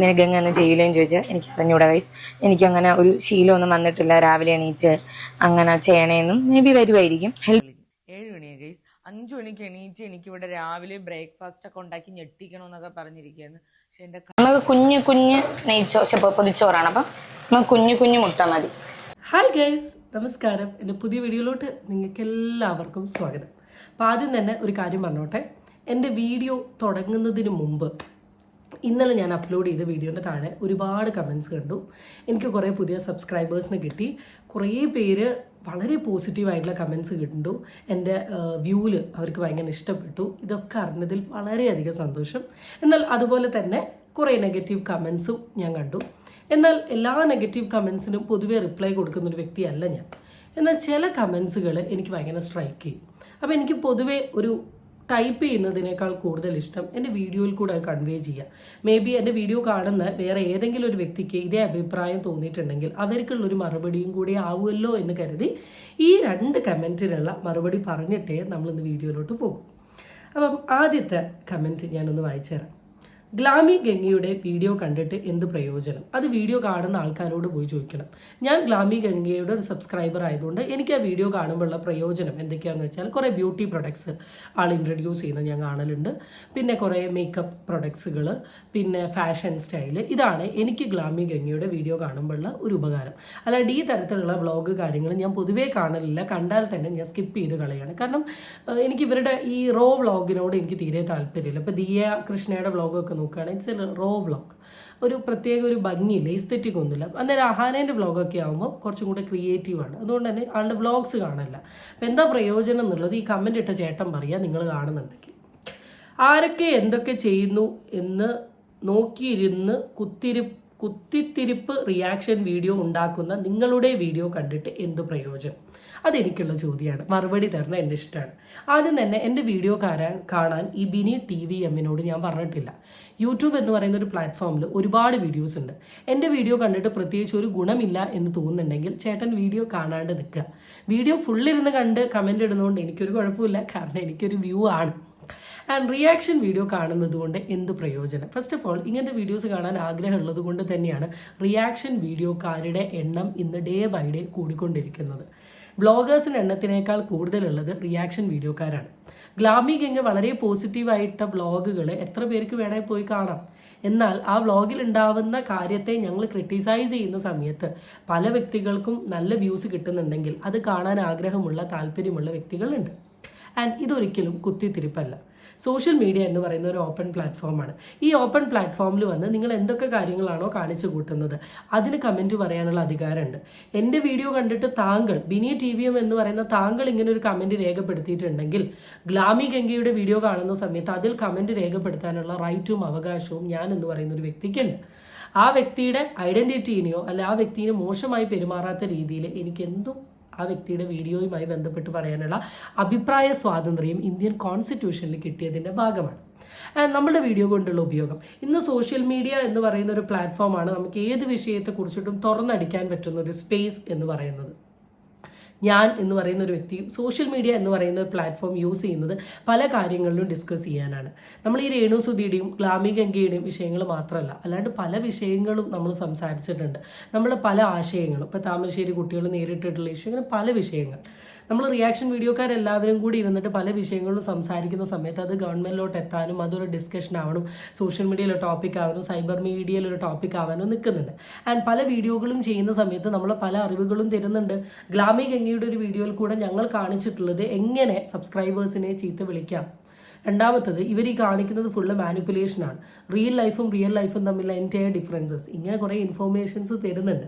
നിനക്ക് എങ്ങനെ ചെയ്യില്ലേന്ന് ചോദിച്ചാൽ എനിക്ക് അറിഞ്ഞൂടാ ഗൈസ്. എനിക്കങ്ങനെ ഒരു ശീലമൊന്നും വന്നിട്ടില്ല രാവിലെ എണീറ്റ് അങ്ങനെ ചെയ്യണേന്നും. മേ ബി വരുമായിരിക്കും. 7 മണിയാണ് ഗൈസ്. 5 മണിക്ക് എണീറ്റ് എനിക്കിവിടെ രാവിലെ ബ്രേക്ക്ഫാസ്റ്റ് ഒക്കെ ഉണ്ടാക്കി ഞെട്ടിക്കണമെന്നൊക്കെ പറഞ്ഞിരിക്കുകയാണ്. പക്ഷെ എൻ്റെ നമുക്ക് കുഞ്ഞു കുഞ്ഞ് പൊതിച്ചോറാണ്. അപ്പം നമുക്ക് കുഞ്ഞു കുഞ്ഞു മുട്ട മതി. ഹായ് ഗൈസ്, നമസ്കാരം. എൻ്റെ പുതിയ വീഡിയോയിലോട്ട് നിങ്ങൾക്ക് എല്ലാവർക്കും സ്വാഗതം. അപ്പോൾ ആദ്യം തന്നെ ഒരു കാര്യം പറഞ്ഞോട്ടെ. എൻ്റെ വീഡിയോ തുടങ്ങുന്നതിന് മുമ്പ് ഇന്നലെ ഞാൻ അപ്ലോഡ് ചെയ്ത വീഡിയോൻ്റെ താഴെ ഒരുപാട് കമൻറ്റ്സ് കണ്ടു. എനിക്ക് കുറേ പുതിയ സബ്സ്ക്രൈബേഴ്സിനെ കിട്ടി. കുറേ പേര് വളരെ പോസിറ്റീവായിട്ടുള്ള കമൻറ്റ്സ് കിട്ടുന്നു. എൻ്റെ വ്യൂവിൽ അവർക്ക് ഭയങ്കര ഇഷ്ടപ്പെട്ടു. ഇതൊക്കെ അറിഞ്ഞതിൽ വളരെയധികം സന്തോഷം. എന്നാൽ അതുപോലെ തന്നെ കുറേ നെഗറ്റീവ് കമൻസും ഞാൻ കണ്ടു. എന്നാൽ എല്ലാ നെഗറ്റീവ് കമൻസിനും പൊതുവേ റിപ്ലൈ കൊടുക്കുന്നൊരു വ്യക്തിയല്ല ഞാൻ. എന്നാൽ ചില കമൻസുകൾ എനിക്ക് ഭയങ്കര സ്ട്രൈക്ക് ചെയ്യും. അപ്പോൾ എനിക്ക് പൊതുവേ ഒരു ടൈപ്പ് ചെയ്യുന്നതിനേക്കാൾ കൂടുതൽ ഇഷ്ടം എൻ്റെ വീഡിയോയിൽ കൂടെ കൺവേ ചെയ്യുക. മേ ബി എൻ്റെ വീഡിയോ കാണുന്ന വേറെ ഏതെങ്കിലും ഒരു വ്യക്തിക്ക് ഇതേ അഭിപ്രായം തോന്നിയിട്ടുണ്ടെങ്കിൽ അവർക്കുള്ളൊരു മറുപടിയും കൂടി ആവുമല്ലോ എന്ന് കരുതി ഈ 2 കമൻറ്റിനുള്ള മറുപടി പറഞ്ഞിട്ടേ നമ്മളിന്ന് വീഡിയോയിലോട്ട് പോകും. അപ്പം ആദ്യത്തെ കമൻറ്റ് ഞാനൊന്ന് വായിച്ചു തരാം. ഗ്ലാമി ഗംഗയുടെ വീഡിയോ കണ്ടിട്ട് എന്ത് പ്രയോജനം? അത് വീഡിയോ കാണുന്ന ആൾക്കാരോട് പോയി ചോദിക്കണം. ഞാൻ ഗ്ലാമി ഗംഗയുടെ ഒരു സബ്സ്ക്രൈബർ ആയതുകൊണ്ട് എനിക്ക് ആ വീഡിയോ കാണുമ്പോഴുള്ള പ്രയോജനം എന്തൊക്കെയാണെന്ന് വെച്ചാൽ കുറേ ബ്യൂട്ടി പ്രൊഡക്ട്സ് ആൾ ഇൻട്രൊഡ്യൂസ് ചെയ്യുന്നത് ഞാൻ കാണലുണ്ട്. പിന്നെ കുറേ മേക്കപ്പ് പ്രൊഡക്ട്സുകൾ, പിന്നെ ഫാഷൻ സ്റ്റൈല്. ഇതാണ് എനിക്ക് ഗ്ലാമി ഗംഗയുടെ വീഡിയോ കാണുമ്പോഴുള്ള ഒരു ഉപകാരം. അല്ലാണ്ട് ഈ തരത്തിലുള്ള വ്ളോഗ് കാര്യങ്ങൾ ഞാൻ പൊതുവേ കാണലില്ല. കണ്ടാൽ തന്നെ ഞാൻ സ്കിപ്പ് ചെയ്ത് കളയാണ്. കാരണം എനിക്ക് ഇവരുടെ ഈ റോ വ്ളോഗിനോട് എനിക്ക് തീരെ താല്പര്യമില്ല. ഇപ്പോൾ ദിയ കൃഷ്ണയുടെ വ്ളോഗൊക്കെ നോക്കുകയാണെങ്കിൽ ഇറ്റ്സ് എ റോ വ്ളോഗ്. ഒരു പ്രത്യേക ഒരു ഭംഗിയില്ല, എസ്തെറ്റിക് ഒന്നുമില്ല. അന്നേരം അഹാനേൻ്റെ വ്ളോഗൊക്കെ ആകുമ്പോൾ കുറച്ചും കൂടെ ക്രിയേറ്റീവാണ്. അതുകൊണ്ട് തന്നെ ആളുടെ വ്ളോഗ്സ് കാണില്ല. അപ്പം എന്താ പ്രയോജനം എന്നുള്ളത് ഈ കമൻ്റ് ഇട്ട ചേട്ടൻ പറയുക, നിങ്ങൾ കാണുന്നുണ്ടെങ്കിൽ. ആരൊക്കെ എന്തൊക്കെ ചെയ്യുന്നു എന്ന് നോക്കിയിരുന്ന് കുത്തിത്തിരിപ്പ് റിയാക്ഷൻ വീഡിയോ ഉണ്ടാക്കുന്ന നിങ്ങളുടെ വീഡിയോ കണ്ടിട്ട് എന്ത് പ്രയോജനം? അതെനിക്കുള്ള ചോദ്യമാണ്. മറുപടി തരണം എൻ്റെ ഇഷ്ടമാണ്. ആദ്യം തന്നെ എൻ്റെ വീഡിയോ കാണാൻ ഈ ബിനി TVMനോട് ഞാൻ പറഞ്ഞിട്ടില്ല. യൂട്യൂബ് എന്ന് പറയുന്ന ഒരു പ്ലാറ്റ്ഫോമിൽ ഒരുപാട് വീഡിയോസ് ഉണ്ട്. എൻ്റെ വീഡിയോ കണ്ടിട്ട് പ്രത്യേകിച്ച് ഒരു ഗുണമില്ല എന്ന് തോന്നുന്നുണ്ടെങ്കിൽ ചേട്ടൻ വീഡിയോ കാണാണ്ട് നിൽക്കുക. വീഡിയോ ഫുള്ളിരുന്ന് കണ്ട് കമൻ്റ് ഇടുന്നതുകൊണ്ട് എനിക്കൊരു കുഴപ്പമില്ല. കാരണം എനിക്കൊരു വ്യൂ ആണ്. ആൻഡ് റിയാക്ഷൻ വീഡിയോ കാണുന്നത് കൊണ്ട് എന്ത് പ്രയോജനം? ഫസ്റ്റ് ഓഫ് ഓൾ, ഇങ്ങനത്തെ വീഡിയോസ് കാണാൻ ആഗ്രഹമുള്ളത് കൊണ്ട് തന്നെയാണ് റിയാക്ഷൻ വീഡിയോക്കാരുടെ എണ്ണം ഇന്ന് ഡേ ബൈ ഡേ കൂടിക്കൊണ്ടിരിക്കുന്നത്. ബ്ലോഗേഴ്സിൻ്റെ എണ്ണത്തിനേക്കാൾ കൂടുതലുള്ളത് റിയാക്ഷൻ വീഡിയോക്കാരാണ്. ഗ്ലാമി ഗംഗ വളരെ പോസിറ്റീവായിട്ട വ്ളോഗുകൾ എത്ര പേർക്ക് വേണമെങ്കിൽ പോയി കാണാം. എന്നാൽ ആ വ്ളോഗിൽ ഉണ്ടാവുന്ന കാര്യത്തെ ഞങ്ങൾ ക്രിട്ടിസൈസ് ചെയ്യുന്ന സമയത്ത് പല വ്യക്തികൾക്കും നല്ല വ്യൂസ് കിട്ടുന്നുണ്ടെങ്കിൽ അത് കാണാൻ ആഗ്രഹമുള്ള താല്പര്യമുള്ള വ്യക്തികളുണ്ട്. ആൻഡ് ഇതൊരിക്കലും കുത്തിത്തിരിപ്പല്ല. സോഷ്യൽ മീഡിയ എന്ന് പറയുന്ന ഒരു ഓപ്പൺ പ്ലാറ്റ്ഫോമാണ്. ഈ ഓപ്പൺ പ്ലാറ്റ്ഫോമിൽ വന്ന് നിങ്ങൾ എന്തൊക്കെ കാര്യങ്ങളാണോ കാണിച്ചു കൂട്ടുന്നത് അതിന് കമൻറ്റ് പറയാനുള്ള അധികാരമുണ്ട്. എൻ്റെ വീഡിയോ കണ്ടിട്ട് താങ്കൾ ബിനി TVM എന്ന് പറയുന്ന താങ്കൾ ഇങ്ങനെ ഒരു കമൻറ്റ് രേഖപ്പെടുത്തിയിട്ടുണ്ടെങ്കിൽ ഗ്ലാമി ഗംഗയുടെ വീഡിയോ കാണുന്ന സമയത്ത് അതിൽ കമൻറ്റ് രേഖപ്പെടുത്താനുള്ള റൈറ്റും അവകാശവും ഞാൻ എന്ന് പറയുന്ന ഒരു വ്യക്തിക്കുണ്ട്. ആ വ്യക്തിയുടെ ഐഡൻറ്റിറ്റീനെയോ അല്ല ആ വ്യക്തിനെ മോശമായി പെരുമാറാത്ത രീതിയിൽ എനിക്കെന്തും ആ വ്യക്തിയുടെ വീഡിയോയുമായി ബന്ധപ്പെട്ട് പറയാനുള്ള അഭിപ്രായ സ്വാതന്ത്ര്യം ഇന്ത്യൻ കോൺസ്റ്റിറ്റ്യൂഷനിൽ കിട്ടിയതിൻ്റെ ഭാഗമാണ്. നമ്മുടെ വീഡിയോ കൊണ്ടുള്ള ഉപയോഗം ഇന്ന് സോഷ്യൽ മീഡിയ എന്ന് പറയുന്ന ഒരു പ്ലാറ്റ്ഫോമാണ് നമുക്ക് ഏത് വിഷയത്തെക്കുറിച്ചിട്ടും തുറന്നടിക്കാൻ പറ്റുന്ന ഒരു സ്പേസ് എന്ന് പറയുന്നത്. ഞാൻ എന്ന് പറയുന്ന ഒരു വ്യക്തിയും സോഷ്യൽ മീഡിയ എന്ന് പറയുന്ന ഒരു പ്ലാറ്റ്ഫോം യൂസ് ചെയ്യുന്നത് പല കാര്യങ്ങളിലും ഡിസ്കസ് ചെയ്യാനാണ്. നമ്മൾ ഈ രേണു സുധിയുടെയും ഗ്ലാമി ഗംഗയുടെയും വിഷയങ്ങൾ മാത്രമല്ല, അല്ലാണ്ട് പല വിഷയങ്ങളും നമ്മൾ സംസാരിച്ചിട്ടുണ്ട്. നമ്മുടെ പല ആശയങ്ങളും, ഇപ്പോൾ താമരശ്ശേരി കുട്ടികൾ നേരിട്ടിട്ടുള്ള ഇഷ്യൂ, അങ്ങനെ പല വിഷയങ്ങൾ നമ്മൾ റിയാക്ഷൻ വീഡിയോക്കാരെല്ലാവരും കൂടി ഇരുന്നിട്ട് പല വിഷയങ്ങളും സംസാരിക്കുന്ന സമയത്ത് അത് ഗവൺമെൻറ്റിലോട്ട് എത്താനും അതൊരു ഡിസ്കഷൻ ആവണം, സോഷ്യൽ മീഡിയയിലൊരു ടോപ്പിക് ആവാനും സൈബർ മീഡിയയിലൊരു ടോപ്പിക് ആവാനും നിൽക്കുന്നുണ്ട്. ആൻഡ് പല വീഡിയോകളും ചെയ്യുന്ന സമയത്ത് നമ്മൾ പല അറിവുകളും തരുന്നുണ്ട്. ഗ്ലാമി ഗംഗയുടെ ഒരു വീഡിയോയിൽ കൂടെ ഞങ്ങൾ കാണിച്ചിട്ടുള്ളത് എങ്ങനെ സബ്സ്ക്രൈബേഴ്സിനെ ചീത്ത വിളിക്കാം. രണ്ടാമത്തത്, ഇവർ ഈ കാണിക്കുന്നത് ഫുള്ള് മാനിപ്പുലേഷനാണ്. റിയൽ ലൈഫും തമ്മിലുള്ള എൻറ്റയർ ഡിഫറൻസസ്, ഇങ്ങനെ കുറേ ഇൻഫോർമേഷൻസ് തരുന്നുണ്ട്.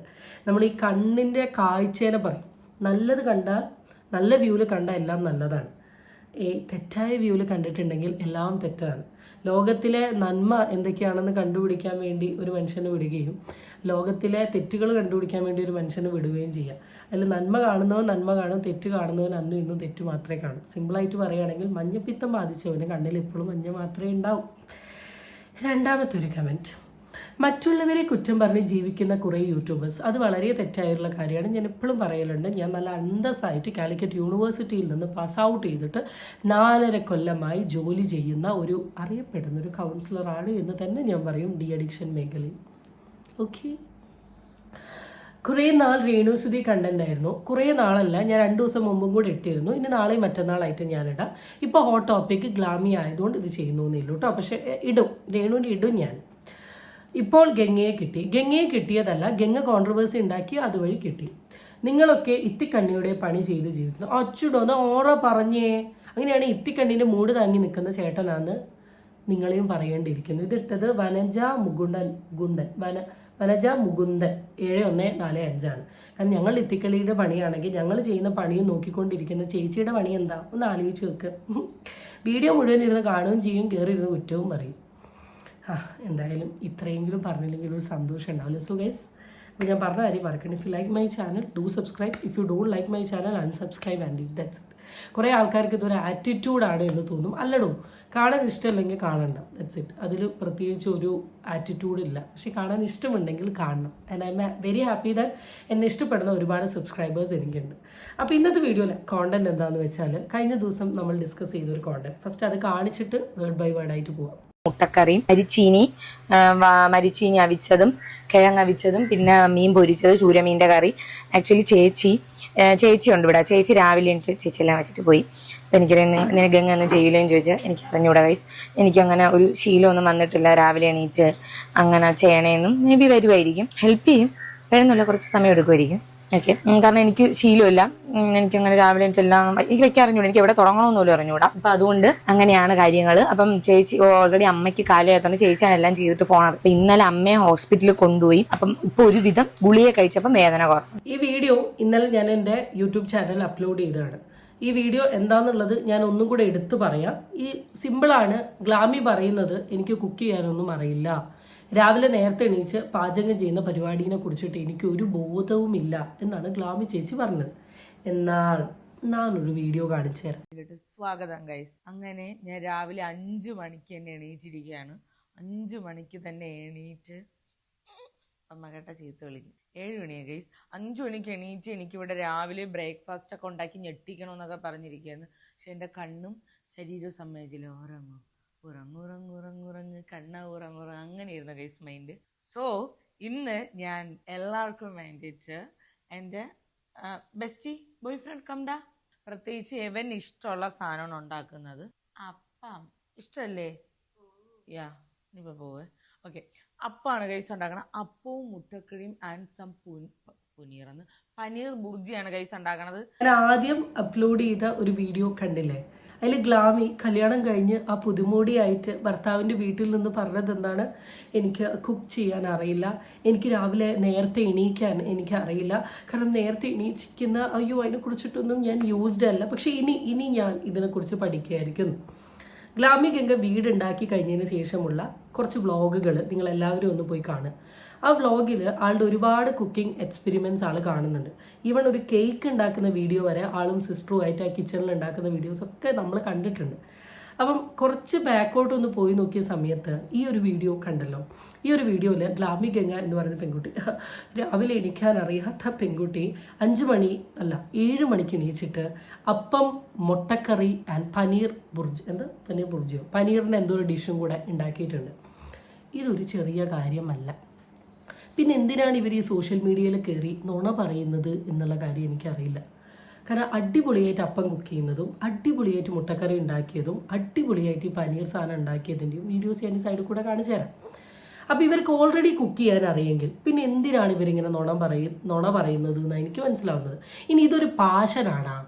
നമ്മൾ ഈ കണ്ണിൻ്റെ കാഴ്ചേനെ പറയും. നല്ലത് കണ്ടാൽ, നല്ല വ്യൂവിൽ കണ്ടാൽ എല്ലാം നല്ലതാണ്. തെറ്റായ വ്യൂവിൽ കണ്ടിട്ടുണ്ടെങ്കിൽ എല്ലാം തെറ്റാണ്. ലോകത്തിലെ നന്മ എന്തൊക്കെയാണെന്ന് കണ്ടുപിടിക്കാൻ വേണ്ടി ഒരു മനുഷ്യനെ വിടുകയും ലോകത്തിലെ തെറ്റുകൾ കണ്ടുപിടിക്കാൻ വേണ്ടി ഒരു മനുഷ്യനെ വിടുകയും ചെയ്യാം. അതിൽ നന്മ കാണുന്നവൻ നന്മ കാണും, തെറ്റ് കാണുന്നവൻ അന്നും ഇന്നും തെറ്റ് മാത്രമേ കാണും. സിമ്പിളായിട്ട് പറയുകയാണെങ്കിൽ മഞ്ഞപ്പിത്തം ബാധിച്ചവന് കണ്ണിൽ എപ്പോഴും മഞ്ഞ മാത്രമേ ഉണ്ടാവൂ. രണ്ടാമത്തെ ഒരു കമൻറ്റ്, മറ്റുള്ളവരെ കുറ്റം പറഞ്ഞ് ജീവിക്കുന്ന കുറേ യൂട്യൂബേഴ്സ്, അത് വളരെ തെറ്റായിട്ടുള്ള കാര്യമാണ്. ഞാൻ എപ്പോഴും പറയലുണ്ട്, ഞാൻ നല്ല അന്തസ്സായിട്ട് കാലിക്കറ്റ് യൂണിവേഴ്സിറ്റിയിൽ നിന്ന് പാസ് ഔട്ട് ചെയ്തിട്ട് 4.5 കൊല്ലമായി ജോലി ചെയ്യുന്ന ഒരു അറിയപ്പെടുന്ന ഒരു കൗൺസിലറാണ് എന്ന് തന്നെ ഞാൻ പറയും ഡി അഡിക്ഷൻ മേഖലയിൽ. ഓക്കെ, കുറേ നാൾ രേണുസുതി കണ്ടന്റ് ആയിരുന്നു. കുറേ നാളല്ല, ഞാൻ 2 ദിവസം മുമ്പും കൂടെ ഇട്ടിരുന്നു. ഇനി നാളെയും മറ്റന്നാളായിട്ട് ഞാനിടാം. ഇപ്പോൾ ഹോട്ട് ടോപ്പിക്ക് ഗ്ലാമി ആയതുകൊണ്ട് ഇത് ചെയ്യുന്നു എന്നില്ല കേട്ടോ, പക്ഷേ ഇടും, രേണുവിൻ്റെ ഇടും ഞാൻ. ഇപ്പോൾ ഗംഗയെ കിട്ടി. ഗംഗയെ കിട്ടിയതല്ല, ഗംഗ കോൺട്രവേഴ്സി ഉണ്ടാക്കി അതുവഴി കിട്ടി. നിങ്ങളൊക്കെ ഇത്തിക്കണ്ണിയുടെ പണി ചെയ്ത് ജീവിക്കുന്നു. അച്ചുടോന്ന് ഓറ പറഞ്ഞേ. അങ്ങനെയാണ് ഇത്തിക്കണ്ണിൻ്റെ മൂട് താങ്ങി നിൽക്കുന്ന ചേട്ടനാന്ന് നിങ്ങളെയും പറയേണ്ടിയിരിക്കുന്നു. ഇതിട്ടത് വനജ മുകുന്ദൻ 7145 കാരണം ഞങ്ങൾ ഇത്തിക്കളിയുടെ പണിയാണെങ്കിൽ ഞങ്ങൾ ചെയ്യുന്ന പണിയും നോക്കിക്കൊണ്ടിരിക്കുന്ന ചേച്ചിയുടെ പണി എന്താ ഒന്ന് ആലോചിച്ച് വെക്കുക. വീഡിയോ മുഴുവൻ ഇരുന്ന് കാണുകയും ചെയ്യും, കയറി ഇരുന്ന് കുറ്റവും പറയും. എന്തായാലും ഇത്രയെങ്കിലും പറഞ്ഞില്ലെങ്കിൽ ഒരു സന്തോഷം ഉണ്ടാവില്ല. സോ ഗൈസ്, അപ്പോൾ ഞാൻ പറഞ്ഞ കാര്യം മറക്കണം. If you like my channel do subscribe. If you don't like my channel unsubscribe and that's it. കുറേ ആൾക്കാർക്ക് ഇതൊരു ആറ്റിറ്റ്യൂഡാണ് എന്ന് തോന്നും. അല്ലടോ, കാണാൻ ഇഷ്ടമില്ലെങ്കിൽ കാണണ്ട, ദാറ്റ്സ് ഇറ്റ്. അതിൽ പ്രത്യേകിച്ച് ഒരു ആറ്റിറ്റ്യൂഡില്ല. പക്ഷേ കാണാൻ ഇഷ്ടമുണ്ടെങ്കിൽ കാണണം. And I am very happy that എന്നെ ഇഷ്ടപ്പെടുന്ന ഒരുപാട് സബ്സ്ക്രൈബേഴ്സ് എനിക്കുണ്ട്. അപ്പോൾ ഇന്നത്തെ വീഡിയോയിൽ കോണ്ടന്റ് എന്താണെന്ന് വെച്ചാൽ, കഴിഞ്ഞ ദിവസം നമ്മൾ ഡിസ്കസ് ചെയ്തൊരു കോണ്ടന്റ്, ഫസ്റ്റ് അത് കാണിച്ചിട്ട് വേർഡ് ബൈ വേർഡ് ആയിട്ട് പോവാം. മുട്ടക്കറിയും മരിച്ചീനി അവിച്ചതും കിഴങ്ങ് അവിച്ചതും പിന്നെ മീൻ പൊരിച്ചത്, ചൂരമീൻ്റെ കറി. ആക്ച്വലി ചേച്ചി ഉണ്ട് ഇവിടെ. ചേച്ചി രാവിലെ എനിക്ക് ചേച്ചിയെല്ലാം വെച്ചിട്ട് പോയി. അപ്പം നിനക്ക് ഗംഗ ഒന്നും ചെയ്യില്ലേന്ന് ചോദിച്ചാൽ എനിക്ക് അറിഞ്ഞൂടാ ഗൈസ്. എനിക്കങ്ങനെ ഒരു ശീലമൊന്നും വന്നിട്ടില്ല രാവിലെ എണീറ്റ് അങ്ങനെ ചെയ്യണേന്നും. മേ ബി വരുമായിരിക്കും, ഹെൽപ്പ് ചെയ്യും, വരുന്നില്ല, കുറച്ച് സമയം എടുക്കുമായിരിക്കും. ഓക്കെ, കാരണം എനിക്ക് ശീലമില്ല. എനിക്കങ്ങനെ രാവിലെ എല്ലാം എനിക്ക് വെക്കാറിഞ്ഞൂടാ, എനിക്ക് എവിടെ തുടങ്ങണമെന്ന് അറിഞ്ഞൂടാ. അപ്പം അതുകൊണ്ട് അങ്ങനെയാണ് കാര്യങ്ങൾ. അപ്പം ചേച്ചി ഓൾറെഡി അമ്മയ്ക്ക് കാലമായതുകൊണ്ട് ചേച്ചിയാണ് എല്ലാം ചെയ്തിട്ട് പോണത്. അപ്പം ഇന്നലെ അമ്മയെ ഹോസ്പിറ്റലിൽ കൊണ്ടുപോയി. അപ്പം ഇപ്പൊ ഒരുവിധം ഗുളിക കഴിച്ചപ്പം വേദന കുറഞ്ഞു. ഈ വീഡിയോ ഇന്നലെ ഞാൻ എൻ്റെ യൂട്യൂബ് ചാനൽ അപ്ലോഡ് ചെയ്തതാണ്. ഈ വീഡിയോ എന്താണെന്നുള്ളത് ഞാൻ ഒന്നും കൂടെ എടുത്തു പറയാം. ഈ സിമ്പിളാണ്. ഗ്ലാമി പറയുന്നത് എനിക്ക് കുക്ക് ചെയ്യാനൊന്നും അറിയില്ല, രാവിലെ നേരത്തെ എണീച്ച് പാചകം ചെയ്യുന്ന പരിപാടിനെ കുറിച്ചിട്ട് എനിക്ക് ഒരു ബോധവുമില്ല എന്നാണ് ഗ്ലാമി ചേച്ചി പറഞ്ഞത്. എന്നാൽ ഞാനൊരു വീഡിയോ കാണിച്ചു തരാം. സ്വാഗതം ഗൈസ്. അങ്ങനെ ഞാൻ രാവിലെ 5 മണിക്ക് തന്നെ എണീറ്റിരിക്കുകയാണ്. 5 മണിക്ക് തന്നെ എണീറ്റ് അമ്മ കേട്ട ചീത്ത വിളിക്കും. 7 മണിയാണ് ഗൈസ്. 5 മണിക്ക് എണീറ്റ് എനിക്കിവിടെ രാവിലെ ബ്രേക്ക്ഫാസ്റ്റ് ഒക്കെ ഉണ്ടാക്കി ഞെട്ടിക്കണമെന്നൊക്കെ പറഞ്ഞിരിക്കുകയായിരുന്നു. പക്ഷെ എൻ്റെ കണ്ണും ശരീരവും സമ്മതിച്ചില്ല. ഉറങ്ങുറങ്ങ് കണ്ണ ഉറങ്ങുറങ്ങ് അങ്ങനെയായിരുന്നു ഗൈസ് മൈൻഡ്. സോ ഇന്ന് ഞാൻ എല്ലാവർക്കും വേണ്ടിയിട്ട് എൻ്റെ ബെസ്റ്റി ബോയ് ഫ്രണ്ട് കംഡ, പ്രത്യേകിച്ച് എവൻ ഇഷ്ടമുള്ള സാധനമാണ് ഉണ്ടാക്കുന്നത്. അപ്പം ഇഷ്ടമല്ലേ? യാ, ഇനിയിപ്പോൾ പോവേ. ഓക്കെ, അപ്പമാണ് ഗൈസ് ഉണ്ടാക്കണം. അപ്പവും മുട്ടക്കറിയും ആൻഡ് സം പനീർ ബുർജിയാണ് ഗൈസ് ഉണ്ടാക്കണത്. ഞാൻ ആദ്യം അപ്ലോഡ് ചെയ്ത ഒരു വീഡിയോ കണ്ടില്ലേ, അതിൽ ഗ്ലാമി കല്യാണം കഴിഞ്ഞ് ആ പുതുമോടിയായിട്ട് ഭർത്താവിൻ്റെ വീട്ടിൽ നിന്ന് പറഞ്ഞത് എന്താണ്, എനിക്ക് കുക്ക് ചെയ്യാൻ അറിയില്ല, എനിക്ക് രാവിലെ നേരത്തെ എണീക്കാൻ എനിക്ക് അറിയില്ല, കാരണം നേരത്തെ എണീച്ചിരിക്കുന്ന അതിനെക്കുറിച്ചിട്ടൊന്നും ഞാൻ യൂസ്ഡ് അല്ല, പക്ഷേ ഇനി ഞാൻ ഇതിനെക്കുറിച്ച് പഠിക്കുകയായിരിക്കുന്നു. ഗ്ലാമി ഗംഗ വീടുണ്ടാക്കി കഴിഞ്ഞതിന് ശേഷമുള്ള കുറച്ച് വ്ളോഗുകൾ നിങ്ങളെല്ലാവരും ഒന്ന് പോയി കാണുക. ആ വ്ളോഗിൽ ആളുടെ ഒരുപാട് കുക്കിംഗ് എക്സ്പെരിമെൻറ്റ്സ് ആൾ കാണുന്നുണ്ട്. ഈവൺ ഒരു കേക്ക് ഉണ്ടാക്കുന്ന വീഡിയോ വരെ ആളും സിസ്റ്ററും ആയിട്ട് ആ കിച്ചണിൽ ഉണ്ടാക്കുന്ന വീഡിയോസൊക്കെ നമ്മൾ കണ്ടിട്ടുണ്ട്. അപ്പം കുറച്ച് ബാക്കോട്ട് ഒന്ന് പോയി നോക്കിയ സമയത്ത് ഈ ഒരു വീഡിയോ കണ്ടല്ലോ. ഈ ഒരു വീഡിയോയിൽ ഗ്ലാമി ഗംഗ എന്ന് പറയുന്ന പെൺകുട്ടി, രാവിലെ എണീക്കാൻ അറിയാത്ത പെൺകുട്ടി 5 മണി അല്ല 7 മണിക്ക് എണീച്ചിട്ട് അപ്പം മുട്ടക്കറി ആൻഡ് പനീർ ബുർജിയോ പനീറിൻ്റെ എന്തോ ഒരു ഡിഷും കൂടെ ഉണ്ടാക്കിയിട്ടുണ്ട്. ഇതൊരു ചെറിയ കാര്യമല്ല. പിന്നെ എന്തിനാണ് ഇവർ ഈ സോഷ്യൽ മീഡിയയിൽ കയറി നുണ പറയുന്നത് എന്നുള്ള കാര്യം എനിക്കറിയില്ല. കാരണം അടിപൊളിയായിട്ട് അപ്പം കുക്ക് ചെയ്യുന്നതും അടിപൊളിയായിട്ട് മുട്ടക്കറി ഉണ്ടാക്കിയതും അടിപൊളിയായിട്ട് ഈ പനീർ സാധനം ഉണ്ടാക്കിയതിൻ്റെയും വീഡിയോസ് ഞാൻ സൈഡിൽ കൂടെ കാണിച്ചു തരാം. അപ്പോൾ ഇവർക്ക് ഓൾറെഡി കുക്ക് ചെയ്യാൻ അറിയെങ്കിൽ പിന്നെ എന്തിനാണ് ഇവരിങ്ങനെ നുണ പറയുന്നത് എന്നാണ് എനിക്ക് മനസ്സിലാവുന്നത്. ഇനി ഇതൊരു പാഷനാണോ?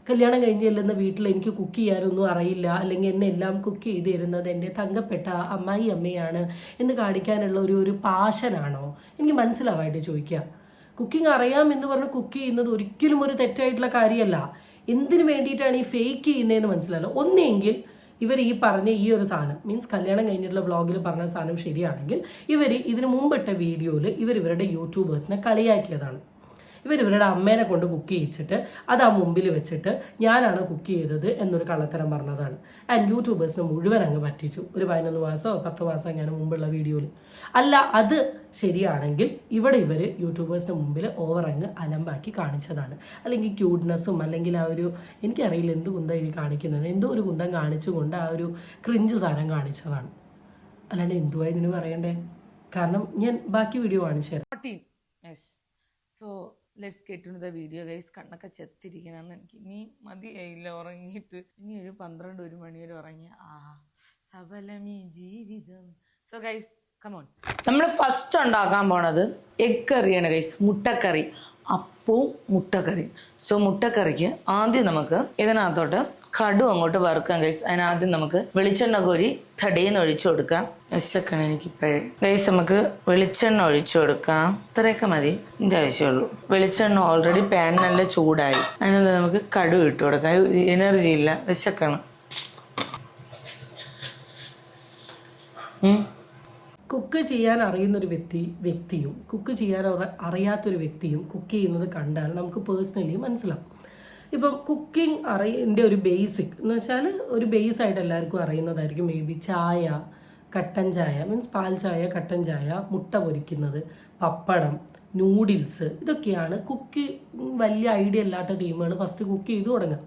കല്യാണം കഴിഞ്ഞ് ചെല്ലുന്ന വീട്ടിൽ എനിക്ക് കുക്ക് ചെയ്യാനൊന്നും അറിയില്ല, അല്ലെങ്കിൽ എന്നെ എല്ലാം കുക്ക് ചെയ്ത് തരുന്നത് എൻ്റെ തങ്കപ്പെട്ട അമ്മയാണ് എന്ന് കാണിക്കാനുള്ള ഒരു പാഷനാണോ? എനിക്ക് മനസ്സിലാവായിട്ട് ചോദിക്കുക. കുക്കിംഗ് അറിയാമെന്ന് പറഞ്ഞ് കുക്ക് ചെയ്യുന്നത് ഒരിക്കലും ഒരു തെറ്റായിട്ടുള്ള കാര്യമല്ല. എന്തിനു വേണ്ടിയിട്ടാണ് ഈ ഫേക്ക് ചെയ്യുന്നതെന്ന് മനസ്സിലാവില്ല. ഒന്നെങ്കിൽ ഇവർ ഈ പറഞ്ഞ ഈ ഒരു സാധനം മീൻസ് കല്യാണം കഴിഞ്ഞിട്ടുള്ള വ്ളോഗിൽ പറഞ്ഞ സാധനം ശരിയാണെങ്കിൽ ഇതിന് മുമ്പിട്ട വീഡിയോയിൽ ഇവരുടെ യൂട്യൂബേഴ്സിനെ കളിയാക്കിയതാണ്. ഇവരുടെ അമ്മേനെ കൊണ്ട് കുക്ക് ചെയ്യിച്ചിട്ട് അത് ആ മുമ്പിൽ വെച്ചിട്ട് ഞാനാണ് കുക്ക് ചെയ്തത് എന്നൊരു കള്ളത്തരം പറഞ്ഞതാണ്. ആൻഡ് യൂട്യൂബേഴ്സിന് മുഴുവൻ അങ്ങ് പറ്റിച്ചു. ഒരു 11 മാസമോ 10 മാസം അങ്ങനെ മുമ്പുള്ള വീഡിയോയിൽ. അല്ല, അത് ശരിയാണെങ്കിൽ ഇവിടെ ഇവർ യൂട്യൂബേഴ്സിന് മുമ്പിൽ ഓവർ അങ്ങ് അലമ്പാക്കി കാണിച്ചതാണ്. അല്ലെങ്കിൽ ക്യൂട്ട്നെസ്സും അല്ലെങ്കിൽ ആ ഒരു, എനിക്കറിയില്ല എന്ത് കുന്തം ഇത് കാണിക്കുന്നത്, എന്തോ ഒരു കുന്തം കാണിച്ചുകൊണ്ട് ആ ഒരു ക്രിഞ്ച് സാധനം കാണിച്ചതാണ്. അല്ലാണ്ട് എന്തുവാ ഇതിന് പറയണ്ടേ? കാരണം ഞാൻ ബാക്കി വീഡിയോ കാണിച്ചു തരാം. 14. Yes. So let's get into the video guys. കണ്ണൊക്കെ ചെത്തിരിക്കണം. എനിക്ക് ഇനി മതിയായില്ല ഉറങ്ങിയിട്ട്. ഇനി ഒരു 12-1 മണി വരെ ഉറങ്ങി സബലമീ ജീവിതം. So guys come on. നമ്മൾ ഫസ്റ്റ് ഉണ്ടാക്കാൻ പോണത് എഗ് കറിയാണ് ഗൈസ്. മുട്ടക്കറി, അപ്പവും മുട്ടക്കറി. സോ മുട്ടക്കറിക്ക് ആദ്യം നമുക്ക് ഇതിനകത്തോട്ട് കടു അങ്ങോട്ട് വറുക്കാം ഗൈസ്. അതിനാദ്യം നമുക്ക് വെളിച്ചെണ്ണ കോരി തടേന്ന് ഒഴിച്ചു കൊടുക്കാം. വിശക്കണം എനിക്കിപ്പോഴേ ഗൈസ്. നമുക്ക് വെളിച്ചെണ്ണ ഒഴിച്ചു കൊടുക്കാം. ഇത്രയൊക്കെ മതി, ഇതിൻ്റെ ആവശ്യമുള്ളൂ. വെളിച്ചെണ്ണ ഓൾറെഡി പാൻ നല്ല ചൂടായി. അതിനകത്ത് നമുക്ക് കടു ഇട്ട് കൊടുക്കാം. എനർജി ഇല്ല, വിശക്കണം. കുക്ക് ചെയ്യാൻ അറിയുന്നൊരു വ്യക്തിയും കുക്ക് ചെയ്യാൻ അറിയാത്തൊരു വ്യക്തിയും കുക്ക് ചെയ്യുന്നത് കണ്ടാൽ നമുക്ക് പേഴ്സണലി മനസ്സിലാവും. ഇപ്പം കുക്കിംഗ് അറിയതിൻ്റെ ഒരു ബേസിക് എന്ന് വെച്ചാൽ ഒരു ബേസായിട്ട് എല്ലാവർക്കും അറിയുന്നതായിരിക്കും മേ ബി ചായ, കട്ടൻ ചായ, മീൻസ് പാൽ ചായ, കട്ടൻ ചായ, മുട്ട പൊരിക്കുന്നത്, പപ്പടം, നൂഡിൽസ്. ഇതൊക്കെയാണ് കുക്കിംഗ് വലിയ ഐഡിയ ഇല്ലാത്ത ടീമാണ് ഫസ്റ്റ് കുക്ക് ചെയ്ത് തുടങ്ങുക.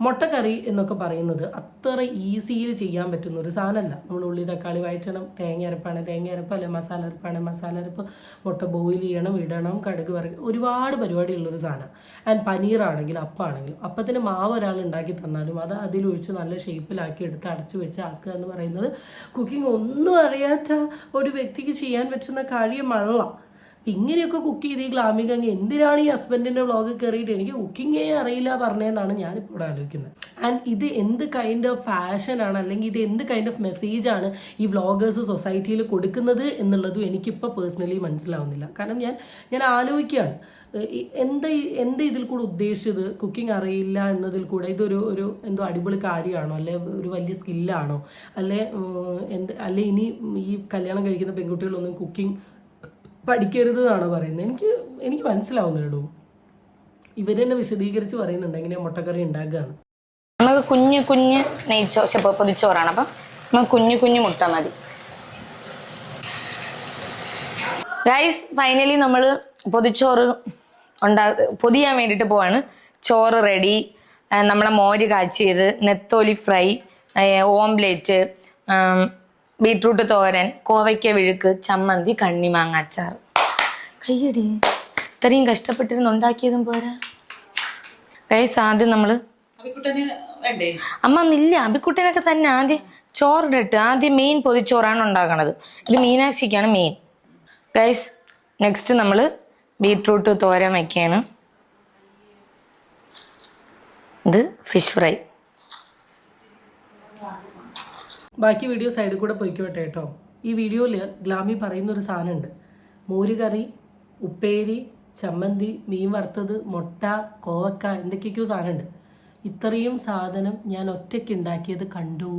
മുട്ടക്കറി എന്നൊക്കെ പറയുന്നത് അത്ര ഈസിയിൽ ചെയ്യാൻ പറ്റുന്ന ഒരു സാധനമല്ല. നമ്മൾ ഉള്ളി തക്കാളി വഴറ്റണം, തേങ്ങ അരപ്പാണ് തേങ്ങ അരപ്പ്, അല്ലെങ്കിൽ മസാല അരപ്പാണ് മസാല അരപ്പ്, മുട്ട ബോയിൽ ചെയ്യണം, ഇടണം, കടുക് വറുക്കുക, ഒരുപാട് പരിപാടിയുള്ളൊരു സാധനം. ആൻഡ് പനീറാണെങ്കിലും അപ്പമാണെങ്കിലും അപ്പത്തിന് മാവ് ഒരാൾ ഉണ്ടാക്കി തന്നാലും അത് അതിലൊഴിച്ച് നല്ല ഷേപ്പിലാക്കി എടുത്ത് അടച്ചു വെച്ച് ആക്കുക എന്ന് പറയുന്നത് കുക്കിംഗ് ഒന്നും അറിയാത്ത ഒരു വ്യക്തിക്ക് ചെയ്യാൻ പറ്റുന്ന കാര്യമല്ല. ഇങ്ങനെയൊക്കെ കുക്ക് ചെയ്ത് ഈ ഗ്ലാമിക എന്തിനാണ് ഈ ഹസ്ബൻഡിൻ്റെ വ്ളോഗ് കയറിയിട്ട് എനിക്ക് കുക്കിങ്ങേ അറിയില്ല പറഞ്ഞതെന്നാണ് ഞാനിപ്പോൾ ഇവിടെ ആലോചിക്കുന്നത്. ആൻഡ് ഇത് എന്ത് കൈൻഡ് ഓഫ് ഫാഷനാണ്, അല്ലെങ്കിൽ ഇത് എന്ത് കൈൻഡ് ഓഫ് മെസ്സേജാണ് ഈ വ്ളോഗേഴ്സ് സൊസൈറ്റിയിൽ കൊടുക്കുന്നത് എന്നുള്ളതും എനിക്കിപ്പോൾ പേഴ്സണലി മനസ്സിലാവുന്നില്ല. കാരണം ഞാൻ ആലോചിക്കുകയാണ് എന്താ ഇതിൽ കൂടെ ഉദ്ദേശിച്ചത്. കുക്കിംഗ് അറിയില്ല എന്നതിൽ കൂടെ ഇതൊരു എന്തോ അടിപൊളി കാര്യമാണോ, അല്ലെ ഒരു വലിയ സ്കില്ലാണോ, അല്ലെ ഇനി ഈ കല്യാണം കഴിക്കുന്ന പെൺകുട്ടികളൊന്നും കുക്കിംഗ് പഠിക്കരുത് എന്നാണ് പറയുന്നത്. എനിക്ക് മനസ്സിലാവുന്നില്ലടോ. ഇവർ തന്നെ വിശദീകരിച്ച് പറയുന്നുണ്ട് എങ്ങനെയാ മുട്ടക്കറി ഉണ്ടാക്കുകയാണ്. നമുക്ക് കുഞ്ഞു പൊതിച്ചോറാണ്, അപ്പം നമുക്ക് കുഞ്ഞു മുട്ട മതി ഗൈസ്. ഫൈനലി നമ്മൾ പൊതിച്ചോറ് പൊതിയാൻ വേണ്ടിയിട്ട് പോവാണ്. ചോറ് റെഡി, നമ്മളെ മോര് കാച്ചിയത്, നെത്തോലി ഫ്രൈ, ഓംലെറ്റ്, ബീട്രൂട്ട് തോരൻ, കോവയ്ക്ക വിഴുക്ക്, ചമ്മന്തി, കണ്ണിമാങ്ങ അച്ചാർ. കയ്യടി, ഇത്രയും കഷ്ടപ്പെട്ടിരുന്ന് ഉണ്ടാക്കിയതും പോരാ ഗൈസ്. ആദ്യം നമ്മള് അമ്മ ഇല്ല അബിക്കുട്ടനൊക്കെ തന്നെ ആദ്യം ചോറിട്ട് ആദ്യം മെയിൻ പൊതിച്ചോറാണ് ഉണ്ടാക്കണത്. ഇത് മീനാക്ഷിക്കാണ് മെയിൻ ഗൈസ്. നെക്സ്റ്റ് നമ്മള് ബീട്രൂട്ട് തോരൻ വയ്ക്കാണ്. ഇത് ഫിഷ് ഫ്രൈ. ബാക്കി വീഡിയോ സൈഡിൽ കൂടെ പോയിക്കോട്ടെ കേട്ടോ. ഈ വീഡിയോയിൽ ഗ്ലാമി പറയുന്നൊരു സാധനമുണ്ട്. മോര് കറി, ഉപ്പേരി, ചമ്മന്തി, മീൻ വറുത്തത്, മുട്ട, കോവക്ക, എന്തൊക്കെയൊക്കെയോ സാധനമുണ്ട്. ഇത്രയും സാധനം ഞാൻ ഒറ്റയ്ക്ക് ഉണ്ടാക്കിയത് കണ്ടു.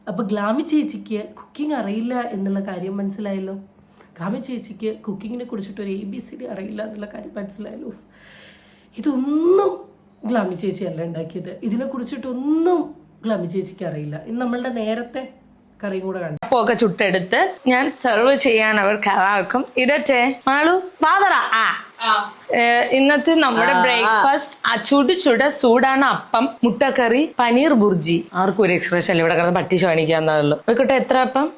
അപ്പോൾ ഗ്ലാമി ചേച്ചിക്ക് കുക്കിംഗ് അറിയില്ല എന്നുള്ള കാര്യം മനസ്സിലായല്ലോ. ഗ്ലാമി ചേച്ചിക്ക് കുക്കിങ്ങിനെ കുറിച്ചിട്ടൊരു ABCD അറിയില്ല എന്നുള്ള കാര്യം മനസ്സിലായല്ലോ. ഇതൊന്നും ഗ്ലാമി ചേച്ചി അല്ല ഉണ്ടാക്കിയത്. ഇതിനെക്കുറിച്ചിട്ടൊന്നും ഗ്ലാമി ചേച്ചിക്ക് അറിയില്ല. ഇന്ന് നമ്മളുടെ നേരത്തെ കറിയും കൂടെ കണ്ടു. അപ്പൊക്കെ ചുട്ടെടുത്ത് ഞാൻ സെർവ് ചെയ്യാൻ അവർക്ക് എല്ലാവർക്കും ഇടട്ടെ. മാളു മാതറ. ഇന്നത്തെ നമ്മുടെ ബ്രേക്ക്ഫാസ്റ്റ് ചൂടാണ് അപ്പം, മുട്ടക്കറി, പനീർ ബുർജി. ആർക്കും ഒരു എക്സ്പ്രഷൻ ഇവിടെ കിടന്ന് പട്ടി ശോണിക്കാന്നുള്ളൂ. പോയിക്കോട്ടെ. എത്ര അപ്പം?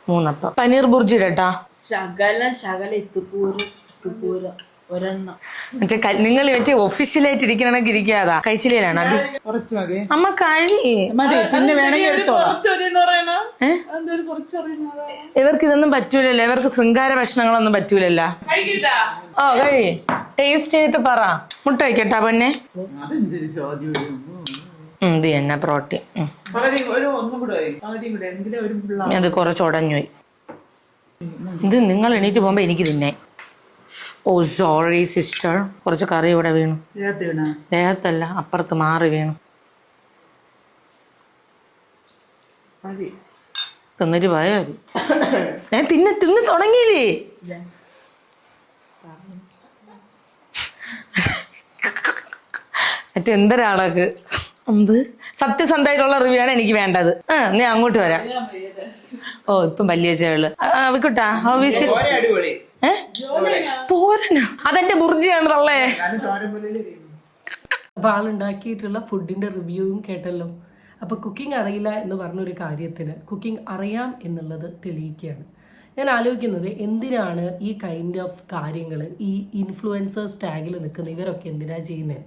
3 അപ്പം. പനീർ ബുർജി ഇടട്ടാ. നിങ്ങൾ മറ്റേ ഒഫീഷ്യലായിട്ട് ഇരിക്കണമെങ്കിൽ ഇരിക്കാതാ. കഴിച്ചില്ലേലാണ് അബി? അമ്മ കഴി. ഇവർക്ക് ഇതൊന്നും പറ്റൂലല്ലോ. ഇവർക്ക് ശൃംഗാര ഭക്ഷണങ്ങളൊന്നും പറ്റൂലല്ലോ. ഓ കഴി. ടേസ്റ്റ് ചെയ്തിട്ട് പറ. മുട്ട വയ്ക്കട്ടാ പൊന്നെ. ഇത് തന്നെ പ്രോട്ടീൻ. അത് കുറച്ച് ഉടഞ്ഞുപോയി. ഇത് നിങ്ങൾ എണീറ്റ് പോകുമ്പോ എനിക്ക് തിന്നെ. ഓ സോറി സിസ്റ്റർ. കുറച്ച് കറി ഇവിടെ വീണു. ദേഹത്തല്ല, അപ്പുറത്ത് മാറി വീണു. തിന്നിട്ട് പോയാ മതി. തിന്ന് തുടങ്ങിയില്ലേ? മറ്റെന്തൊരാളാക്ക് അമ്പ് സത്യസന്ധമായിട്ടുള്ള റിവ്യൂ ആണ് എനിക്ക് വേണ്ടത്. നീ അങ്ങോട്ട് വരാം. ഓ ഇപ്പം വലിയ ചേള് വിക്കുട്ടാ തോരന അതെന്റെ ബുർജിയാണ് തള്ളേ. അപ്പോൾ ആളുണ്ടാക്കിയിട്ടുള്ള ഫുഡിൻ്റെ റിവ്യൂവും കേട്ടല്ലോ. അപ്പോൾ കുക്കിംഗ് അറിയില്ല എന്ന് പറഞ്ഞൊരു കാര്യത്തിന് കുക്കിംഗ് അറിയാം എന്നുള്ളത് തെളിയിക്കുകയാണ്. ഞാൻ ആലോചിക്കുന്നത് എന്തിനാണ് ഈ കൈൻഡ് ഓഫ് കാര്യങ്ങൾ ഈ ഇൻഫ്ലുവൻസേഴ്സ് ടാഗിൽ നിൽക്കുന്ന ഇവരൊക്കെ എന്തിനാണ് ചെയ്യുന്നത്?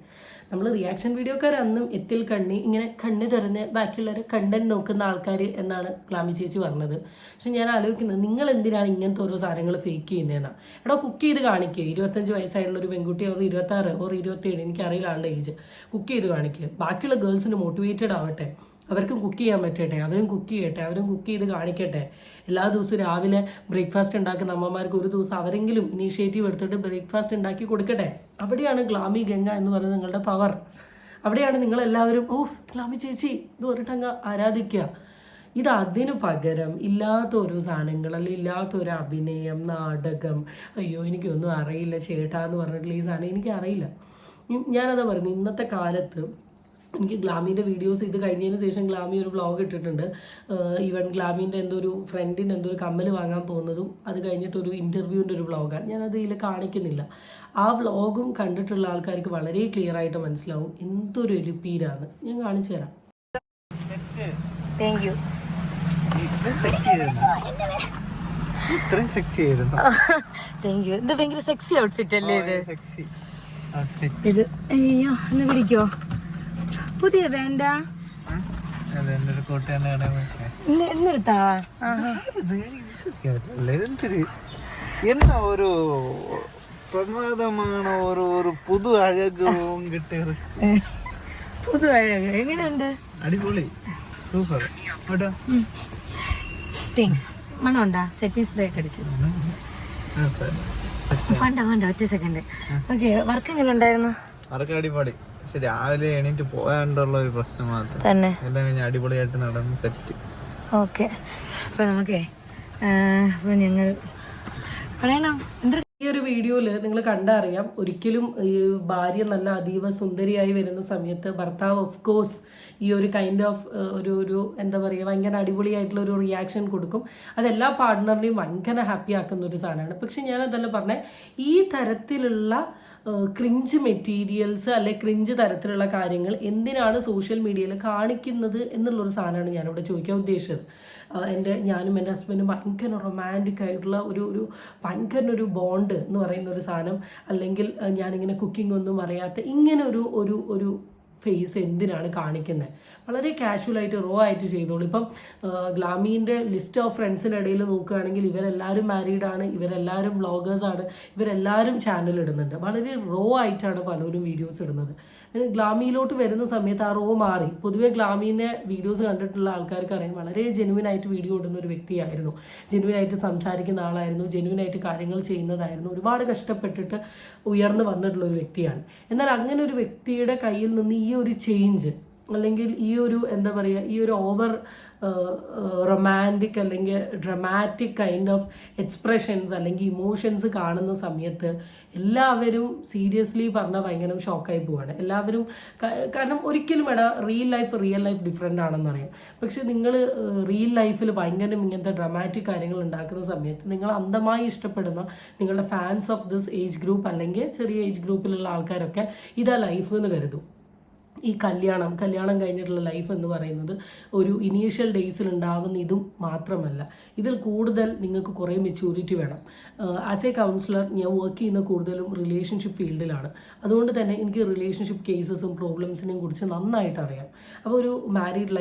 നമ്മൾ റിയാക്ഷൻ വീഡിയോക്കാർ അന്നും എത്തിൽ കണ്ണി ഇങ്ങനെ കണ്ണ് തുറന്ന് ബാക്കിയുള്ളവരെ കണ്ടന്റ് നോക്കുന്ന ആൾക്കാർ എന്നാണ് ക്ലാമി ചേച്ചി പറഞ്ഞത്. പക്ഷെ ഞാൻ ആലോചിക്കുന്നത് നിങ്ങൾ എന്തിനാണ് ഇങ്ങനത്തെ ഓരോ സാധനങ്ങൾ ഫേക്ക് ചെയ്യുന്നതെന്നാണ്. എടോ കുക്ക് ചെയ്ത് കാണിക്കുക. 25 വയസ്സായിട്ടുള്ള ഒരു പെൺകുട്ടി ഒരു 26 ഒരു 27 എനിക്കറിയില്ല ആളുടെ ഏജ്. കുക്ക് ചെയ്ത് കാണിക്കുക. ബാക്കിയുള്ള ഗേൾസിന് മോട്ടിവേറ്റഡ് ആവട്ടെ, അവർക്കും കുക്ക് ചെയ്യാൻ പറ്റട്ടെ, അവരും കുക്ക് ചെയ്യട്ടെ, അവരും കുക്ക് ചെയ്ത് കാണിക്കട്ടെ. എല്ലാ ദിവസവും രാവിലെ ബ്രേക്ക്ഫാസ്റ്റ് ഉണ്ടാക്കുന്ന അമ്മമാർക്ക് ഒരു ദിവസം അവരെങ്കിലും ഇനീഷ്യേറ്റീവ് എടുത്തിട്ട് ബ്രേക്ക്ഫാസ്റ്റ് ഉണ്ടാക്കി കൊടുക്കട്ടെ. അവിടെയാണ് ഗ്ലാമി ഗംഗ എന്ന് പറയുന്നത് നിങ്ങളുടെ പവർ. അവിടെയാണ് നിങ്ങളെല്ലാവരും ഗ്ലാമി ചേച്ചി ഇത് പറഞ്ഞിട്ടങ്ങ് ആരാധിക്കുക. ഇത് അതിന് പകരം ഇല്ലാത്ത ഓരോ സാധനങ്ങൾ അല്ലെങ്കിൽ ഇല്ലാത്തൊരു അഭിനയം, നാടകം, അയ്യോ എനിക്കൊന്നും അറിയില്ല ചേട്ടാ എന്ന് പറഞ്ഞിട്ടുള്ള ഈ സാധനം എനിക്കറിയില്ല. ഞാനതാ പറയുന്നത്, ഇന്നത്തെ കാലത്ത് എനിക്ക് ഗ്ലാമീൻ്റെ വീഡിയോസ് ഇത് കഴിഞ്ഞതിന് ശേഷം ഗ്ലാമി ഒരു വ്ളോഗ് ഇട്ടിട്ടുണ്ട്. ഈവൻ ഗ്ലാമീൻ്റെ എന്തോ ഒരു ഫ്രണ്ടിൻ്റെ എന്തോ ഒരു കമ്മൽ വാങ്ങാൻ പോകുന്നതും അത് കഴിഞ്ഞിട്ടൊരു ഇൻ്റർവ്യൂവിൻ്റെ ഒരു വ്ളോഗാണ്. ഞാനത് ഇതിൽ കാണിക്കുന്നില്ല. ആ വ്ളോഗും കണ്ടിട്ടുള്ള ആൾക്കാർക്ക് വളരെ ക്ലിയർ ആയിട്ട് മനസ്സിലാവും എന്തൊരു എലിപ്പീരാണ്. ഞാൻ കാണിച്ചു തരാം. Thank you. Thank you. ഇത് ഭയങ്കര സെക്സി ഔട്ട്ഫിറ്റ് അല്ലേ ഇത്? അയ്യോ ഒന്ന് പിടിക്കോ? പുതിയ വേണ്ട എന്നെടുത്താ என்ன ஒரு பிரமாதமான ஒரு புது அழகும் கிட்ட இருக்கு. പുതു അഴക് എങ്ങനെയുണ്ട്? അടിപൊളി, സൂപ്പർ. താങ്ക്സ്. മണമുണ്ടാ? സെറ്റിംഗ് സ്പ്രേ ഒക്കെ അടിച്ചു. വേണ്ട ഒറ്റ സെക്കൻഡ്. ഓക്കെ, വർക്ക് എങ്ങനെ ഉണ്ടായിരുന്നു? വർക്ക് അടിപൊളി. പക്ഷെ രാവിലെ എണീറ്റ് പോകാനുള്ള ഒരു പ്രശ്നം മാത്രം. തന്നെ എല്ലാം കഴിഞ്ഞ് അടിപൊളിയായിട്ട് നടന്ന് സെറ്റ്. ഓക്കെ, അപ്പൊ നമുക്കേ അപ്പൊ ഞങ്ങൾ പറയണം. ഈ ഒരു വീഡിയോയിൽ നിങ്ങൾ കണ്ടറിയാം, ഒരിക്കലും ഈ ഭാര്യ നല്ല അതീവ സുന്ദരിയായി വരുന്ന സമയത്ത് ഭർത്താവ് ഓഫ് കോഴ്സ് ഈ ഒരു കൈൻഡ് ഓഫ് ഒരു എന്താ പറയുക ഭയങ്കര അടിപൊളിയായിട്ടുള്ള ഒരു റിയാക്ഷൻ കൊടുക്കും. അതെല്ലാ പാർട്ട്ണറിനെയും ഭയങ്കര ഹാപ്പി ആക്കുന്ന ഒരു സാധനമാണ്. പക്ഷെ ഞാനതല്ല പറഞ്ഞേ, ഈ തരത്തിലുള്ള ക്രിഞ്ച് മെറ്റീരിയൽസ് അല്ലെ ക്രിഞ്ച് തരത്തിലുള്ള കാര്യങ്ങൾ എന്തിനാണ് സോഷ്യൽ മീഡിയയിൽ കാണിക്കുന്നത് എന്നുള്ളൊരു സാധനമാണ് ഞാനിവിടെ ചോദിക്കാൻ ഉദ്ദേശിച്ചത്. ഞാനും എൻ്റെ ഹസ്ബൻഡും ഭയങ്കര റൊമാൻറ്റിക് ആയിട്ടുള്ള ഒരു ഭയങ്കര ഒരു ബോണ്ട് എന്ന് പറയുന്ന ഒരു സാധനം, അല്ലെങ്കിൽ ഞാനിങ്ങനെ കുക്കിംഗ് ഒന്നും അറിയാത്ത ഇങ്ങനെ ഒരു ഫേസ് എന്തിനാണ് കാണിക്കുന്നത്? വളരെ കാഷ്വലായിട്ട് റോ ആയിട്ട് ചെയ്തോളൂ. ഇപ്പം ഗ്ലാമീൻ്റെ ലിസ്റ്റ് ഓഫ് ഫ്രണ്ട്സിൻ്റെ ഇടയിൽ നോക്കുകയാണെങ്കിൽ ഇവരെല്ലാവരും മാരീഡാണ്, ഇവരെല്ലാവരും വ്ളോഗേഴ്സാണ്, ഇവരെല്ലാവരും ചാനൽ ഇടുന്നുണ്ട്. വളരെ റോ ആയിട്ടാണ് പലരും വീഡിയോസ് ഇടുന്നത്. ഗ്ലാമിയിലോട്ട് വരുന്ന സമയത്ത് ആ റോ മാറി. പൊതുവെ ഗ്ലാമീനെ വീഡിയോസ് കണ്ടിട്ടുള്ള ആൾക്കാർക്ക് അറിയാം, വളരെ ജെനുവിനായിട്ട് വീഡിയോ ഇടുന്ന ഒരു വ്യക്തിയായിരുന്നു, ജെനുവിനായിട്ട് സംസാരിക്കുന്ന ആളായിരുന്നു, ജെനുവിനായിട്ട് കാര്യങ്ങൾ ചെയ്യുന്നതായിരുന്നു, ഒരുപാട് കഷ്ടപ്പെട്ടിട്ട് ഉയർന്നു വന്നിട്ടുള്ള ഒരു വ്യക്തിയാണ്. എന്നാൽ അങ്ങനെ ഒരു വ്യക്തിയുടെ കയ്യിൽ നിന്ന് ഈ ഒരു ചേഞ്ച് അല്ലെങ്കിൽ ഈ ഒരു എന്താ പറയുക ഈ ഒരു ഓവർ റൊമാൻറ്റിക് അല്ലെങ്കിൽ ഡ്രമാറ്റിക് കൈൻഡ് ഓഫ് എക്സ്പ്രഷൻസ് അല്ലെങ്കിൽ ഇമോഷൻസ് കാണുന്ന സമയത്ത് എല്ലാവരും സീരിയസ്ലി പറഞ്ഞാൽ ഭയങ്കര ഷോക്കായി പോവാണ് എല്ലാവരും. കാരണം ഒരിക്കലും റിയൽ ലൈഫ് ഡിഫറെൻ്റ് ആണെന്നറിയാം. പക്ഷെ നിങ്ങൾ റിയൽ ലൈഫിൽ ഭയങ്കര ഇങ്ങനത്തെ ഡ്രമാറ്റിക് കാര്യങ്ങൾ ഉണ്ടാക്കുന്ന സമയത്ത് നിങ്ങൾ അന്ധമായി ഇഷ്ടപ്പെടുന്ന നിങ്ങളുടെ fans of this age group അല്ലെങ്കിൽ ചെറിയ ഏജ് ഗ്രൂപ്പിലുള്ള ആൾക്കാരൊക്കെ ഇതാ ലൈഫ് എന്ന് കരുതും. ഈ കല്യാണം കഴിഞ്ഞിട്ടുള്ള ലൈഫ് എന്ന് പറയുന്നത് ഒരു ഇനീഷ്യൽ ഡേയ്സിൽ ഉണ്ടാവുന്ന ഇതും മാത്രമല്ല, ഇതിൽ കൂടുതൽ നിങ്ങൾക്ക് കുറേ മെച്യൂരിറ്റി വേണം. ആസ് എ കൗൺസിലർ ഞാൻ വർക്ക് ചെയ്യുന്ന കൂടുതലും റിലേഷൻഷിപ്പ് ഫീൽഡിലാണ്. അതുകൊണ്ട് തന്നെ എനിക്ക് റിലേഷൻഷിപ്പ് കേസസും പ്രോബ്ലംസിനെയും കുറിച്ച് നന്നായിട്ട് അറിയാം. അപ്പോൾ ഒരു മാരീഡ്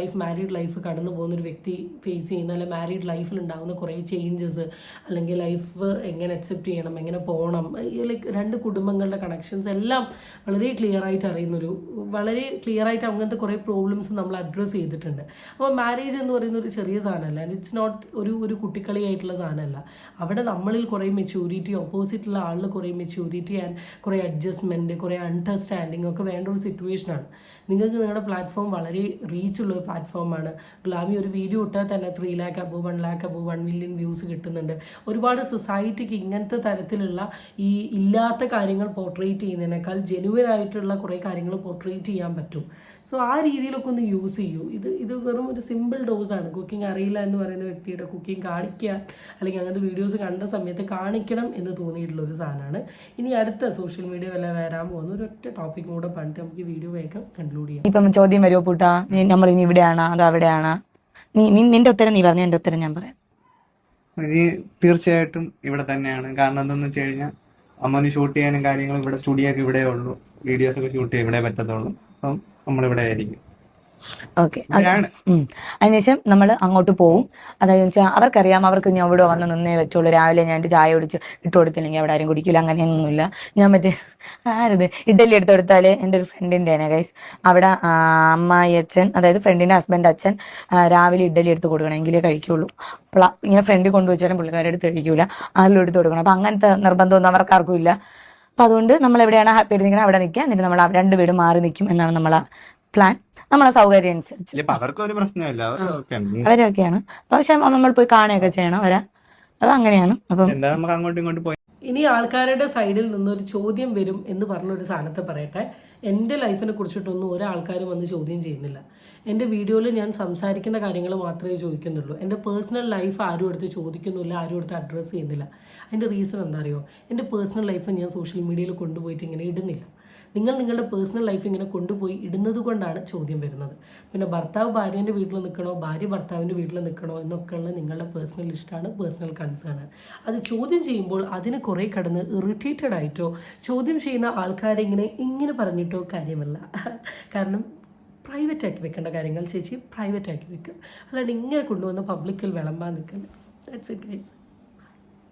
ലൈഫ് കടന്നു പോകുന്നൊരു വ്യക്തി ഫേസ് ചെയ്യുന്ന അല്ലെങ്കിൽ മാരീഡ് ലൈഫിൽ ഉണ്ടാകുന്ന കുറേ ചേഞ്ചസ് അല്ലെങ്കിൽ ലൈഫ് എങ്ങനെ അക്സെപ്റ്റ് ചെയ്യണം, എങ്ങനെ പോകണം, ലൈക്ക് രണ്ട് കുടുംബങ്ങളുടെ കണക്ഷൻസ് എല്ലാം വളരെ ക്ലിയർ ആയിട്ട് അറിയുന്നൊരു വളരെ ക്ലിയർ ആയിട്ട് അങ്ങനത്തെ കുറേ പ്രോബ്ലംസ് നമ്മൾ അഡ്രസ്സ് ചെയ്തിട്ടുണ്ട്. അപ്പോൾ മാരേജ് എന്ന് പറയുന്ന ഒരു ചെറിയ സാധനമല്ല, ആൻഡ് ഇറ്റ്സ് നോട്ട് ഒരു കുട്ടിക്കളിയായിട്ടുള്ള സാധനമല്ല. അവിടെ നമ്മളിൽ കുറേ മെച്യൂരിറ്റി, ഓപ്പോസിറ്റുള്ള ആളിൽ കുറേ മെച്യൂരിറ്റി ആൻഡ് കുറേ അഡ്ജസ്റ്റ്മെൻറ്റ്, കുറേ അണ്ടർസ്റ്റാൻഡിങ് ഒക്കെ വേണ്ട ഒരു സിറ്റുവേഷനാണ്. നിങ്ങൾക്ക് നിങ്ങളുടെ പ്ലാറ്റ്ഫോം വളരെ റീച്ചുള്ള ഒരു പ്ലാറ്റ്ഫോമാണ്. ഗ്ലാമി ഒരു വീഡിയോ ഇട്ടാൽ തന്നെ 3 lakh above 1 lakh above 1 million views കിട്ടുന്നുണ്ട്. ഒരുപാട് സൊസൈറ്റിക്ക് ഇങ്ങനത്തെ തരത്തിലുള്ള ഈ ഇല്ലാത്ത കാര്യങ്ങൾ പോർട്രേറ്റ് ചെയ്യുന്നതിനേക്കാൾ ജെനുവൻ ആയിട്ടുള്ള കുറേ കാര്യങ്ങൾ പോർട്രേറ്റ് ചെയ്യാൻ പറ്റും. സോ ആ രീതിയിലൊക്കെ ഒന്ന് യൂസ് ചെയ്യൂ. ഇത് വെറും ഒരു സിമ്പിൾ ഡോസാണ്. കുക്കിംഗ് അറിയില്ല എന്ന് പറയുന്ന വ്യക്തിയുടെ കുക്കിംഗ് കാണിക്കുക, അല്ലെങ്കിൽ അങ്ങനത്തെ വീഡിയോസ് കണ്ട സമയത്ത് കാണിക്കണം എന്ന് തോന്നിയിട്ടുള്ള ഒരു സാധനമാണ്. ഇനി അടുത്ത സോഷ്യൽ മീഡിയ വല്ല വരാൻ പോകുന്ന ഒരൊറ്റ ടോപ്പിക്കും കൂടെ പറഞ്ഞിട്ട് നമുക്ക് ഈ വീഡിയോ വേഗം കൺക്ലൂഡ് ചെയ്യാം. ഇപ്പം ചോദ്യം വരുമോ പൂട്ടാ, നമ്മൾ ഇനി ഇവിടെയാണോ അതോ അവിടെയാണോ? നിന്റെ ഉത്തരം നീ പറഞ്ഞു, എന്റെ ഉത്തരം ഞാൻ പറയാം. ഇനി തീർച്ചയായിട്ടും ഇവിടെ തന്നെയാണ്. കാരണം എന്താണെന്ന് വെച്ച് കഴിഞ്ഞാൽ അമ്മന് ഷൂട്ട് ചെയ്യാനും കാര്യങ്ങളും ഇവിടെ സ്റ്റുഡിയോ ഒക്കെ ഇവിടെ ഉള്ളൂ, വീഡിയോസ് ഒക്കെ ഷൂട്ട് ചെയ്യാൻ ഇവിടെ പറ്റത്തുള്ളൂ. അപ്പം നമ്മളിവിടെ ആയിരിക്കും. ഓക്കെ. അതിനുശേഷം നമ്മൾ അങ്ങോട്ട് പോവും. അതായത് വെച്ചാൽ അവർക്കറിയാം, അവർക്ക് ഞാൻ ഇവിടെ വന്ന് നിന്നേ വെച്ചോളൂ. രാവിലെ ഞാൻ ചായ ഒടിച്ച് ഇട്ട് കൊടുത്തില്ലെങ്കിൽ അവിടെ ആരും കുടിക്കില്ല, അങ്ങനെയൊന്നുമില്ല. ഞാൻ മറ്റേ ഇഡലി എടുത്ത് കൊടുത്താല് എൻ്റെ ഒരു ഫ്രണ്ടിൻ്റെ ആണ് ഗൈസ്, അവിടെ അമ്മായി അച്ഛൻ, അതായത് ഫ്രണ്ടിൻ്റെ ഹസ്ബൻഡ് അച്ഛൻ രാവിലെ ഇഡലി എടുത്ത് കൊടുക്കണമെങ്കിലേ കഴിക്കുള്ളൂ. ഇങ്ങനെ ഫ്രണ്ടിൽ കൊണ്ടുവച്ചാലും പുള്ളിക്കാരുടെ അടുത്ത് കഴിക്കൂല, ആരെങ്കിലും എടുത്ത് കൊടുക്കണം. അപ്പം അങ്ങനത്തെ നിർബന്ധമൊന്നും അവർക്കാർക്കും ഇല്ല. അപ്പം അതുകൊണ്ട് നമ്മൾ എവിടെയാണ് ഹാപ്പി ആയിട്ട് നിൽക്കണം അവിടെ നിൽക്കുക. എന്നിട്ട് നമ്മൾ രണ്ട് വീട് മാറി നിൽക്കും എന്നാണ് നമ്മളെ പ്ലാൻ. നമ്മളെ സൗകര്യം അനുസരിച്ച് അവർക്കൊരു പ്രശ്നമില്ല, അവരൊക്കെയാണ്. പക്ഷെ നമ്മൾ പോയി കാണുകയൊക്കെ ചെയ്യണം അവരെ, അത് അങ്ങനെയാണ്. അപ്പം നമുക്ക് അങ്ങോട്ടും ഇങ്ങോട്ടും പോയി. ഇനി ആൾക്കാരുടെ സൈഡിൽ നിന്നൊരു ചോദ്യം വരും എന്ന് പറഞ്ഞൊരു സാധനത്തെ പറയട്ടെ. എൻ്റെ ലൈഫിനെ കുറിച്ചിട്ടൊന്നും ഒരാൾക്കാരും വന്ന് ചോദ്യം ചെയ്യുന്നില്ല. എൻ്റെ വീഡിയോയിൽ ഞാൻ സംസാരിക്കുന്ന കാര്യങ്ങൾ മാത്രമേ ചോദിക്കുന്നുള്ളൂ. എൻ്റെ പേഴ്സണൽ ലൈഫ് ആരും എടുത്ത് ചോദിക്കുന്നില്ല, ആരും എടുത്ത് അഡ്രസ്സ് ചെയ്യുന്നില്ല. അതിൻ്റെ റീസൺ എന്താ അറിയോ? എൻ്റെ പേഴ്സണൽ ലൈഫ് ഞാൻ സോഷ്യൽ മീഡിയയിൽ കൊണ്ടുപോയിട്ട് ഇങ്ങനെ ഇടുന്നില്ല. നിങ്ങൾ നിങ്ങളുടെ പേഴ്സണൽ ലൈഫ് ഇങ്ങനെ കൊണ്ടുപോയി ഇടുന്നത് കൊണ്ടാണ് ചോദ്യം വരുന്നത്. പിന്നെ ഭർത്താവ് ഭാര്യേൻ്റെ വീട്ടിൽ നിൽക്കണോ, ഭാര്യ ഭർത്താവിൻ്റെ വീട്ടിൽ നിൽക്കണോ എന്നൊക്കെയുള്ള നിങ്ങളുടെ പേഴ്സണൽ ഇഷ്ടമാണ്, പേഴ്സണൽ കൺസേൺ ആണ്. അത് ചോദ്യം ചെയ്യുമ്പോൾ അതിന് കുറേ കടന്ന് ഇറിറ്റേറ്റഡ് ആയിട്ടോ ചോദ്യം ചെയ്യുന്ന ആൾക്കാരെ ഇങ്ങനെ പറഞ്ഞിട്ടോ കാര്യമല്ല. കാരണം പ്രൈവറ്റ് ആക്കി വെക്കേണ്ട കാര്യങ്ങൾ ചേച്ചി പ്രൈവറ്റ് ആക്കി വെക്കുക, അല്ലാണ്ട് ഇങ്ങനെ കൊണ്ടുവന്ന് പബ്ലിക്കിൽ വിളമ്പാൻ നിൽക്കുന്നത്. That's it guys.